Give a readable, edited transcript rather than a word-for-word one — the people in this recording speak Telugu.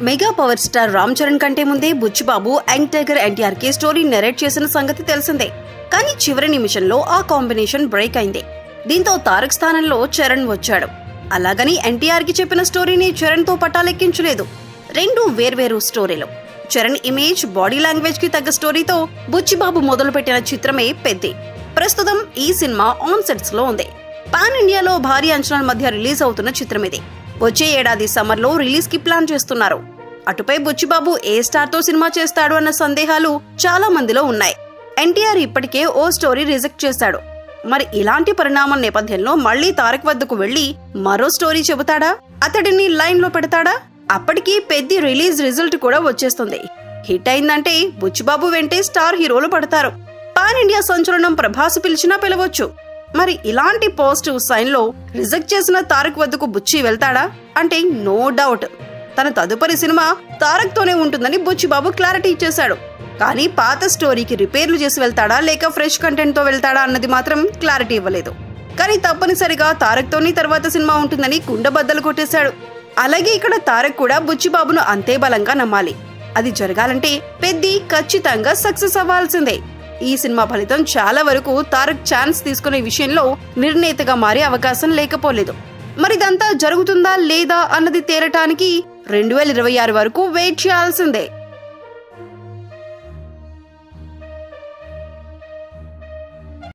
Mega power star Ram Charan కంటే ముందే బుచ్చిబాబు యంగ్ టైగర్ ఎన్టీఆర్ కి స్టోరీ నెరేట్ చేసిన సంగతి తెలిసిందే. కానీ చివరి నిమిషంలో ఆ కాంబినేషన్ బ్రేక్ అయింది. దీంతో తారక్ స్థానంలో చరణ్ వచ్చాడు. అలాగని ఎన్టీఆర్ కి చెప్పిన స్టోరీని చరణ్ తో పట్టాలెక్కించలేదు. రెండు వేర్వేరు స్టోరీలు. చరణ్ ఇమేజ్, బాడీ లాంగ్వేజ్ కి తగ్గ స్టోరీతో బుచ్చిబాబు మొదలుపెట్టిన చిత్రమే పెద్ది. ప్రస్తుతం ఈ సినిమా ఆన్ సెట్స్ లో ఉంది. పాన్ ఇండియాలో భారీ అంచనాల మధ్య రిలీజ్ అవుతున్న చిత్రం ఇది. వచ్చే ఏడాది సమ్మర్ లో రిలీజ్ కి ప్లాన్ చేస్తున్నారు. అటుపై బుచ్చిబాబు ఏ స్టార్ తో సినిమా చేస్తాడు అన్న సందేహాలు చాలా మందిలో ఉన్నాయి. ఎన్టీఆర్ ఇప్పటికే ఓ స్టోరీ రిజెక్ట్ చేశాడు. మరి ఇలాంటి పరిణామం నేపథ్యంలో మళ్లీ తారక్ వద్దకు వెళ్లి మరో స్టోరీ చెబుతాడా? అతడిని లైన్ లో పెడతాడా? అప్పటికి పెద్ద రిలీజ్ రిజల్ట్ కూడా వచ్చేస్తుంది. హిట్ అయిందంటే బుచ్చిబాబు వెంటే స్టార్ హీరోలు పడతారు. పాన్ ఇండియా సంచలనం ప్రభాస్ పిలిచినా పిలవచ్చు. మరి ఇలాంటి పాజిటివ్ సైన్ లో రిజెక్ట్ చేసిన తారక్ వద్దకు బుచ్చి వెళ్తాడా అంటే నో డౌట్. తన తదుపరి సినిమా తారక్ తోనే ఉంటుందని బుచ్చిబాబు క్లారిటీ ఇచ్చేశాడు. కానీ పాత స్టోరీకి రిపేర్లు చేసి వెళ్తాడా లేక ఫ్రెష్ కంటెంట్ తో వెళ్తాడా అన్నది మాత్రం క్లారిటీ ఇవ్వలేదు. కానీ తప్పనిసరిగా తారక్ తోని తర్వాత సినిమా ఉంటుందని కుండబద్దలు కొట్టేశాడు. అలాగే ఇక్కడ తారక్ కూడా బుచ్చిబాబును అంతే బలంగా నమ్మాలి. అది జరగాలంటే పెద్ది ఖచ్చితంగా సక్సెస్ అవ్వాల్సిందే. ఈ సినిమా ఫలితం చాలా వరకు తారక్ ఛాన్స్ తీసుకునే విషయంలో నిర్ణేతగా మారే అవకాశం లేకపోలేదు. మరిదంతా జరుగుతుందా లేదా అన్నది తేలటానికి 2026 వరకు వెయిట్ చేయాల్సిందే.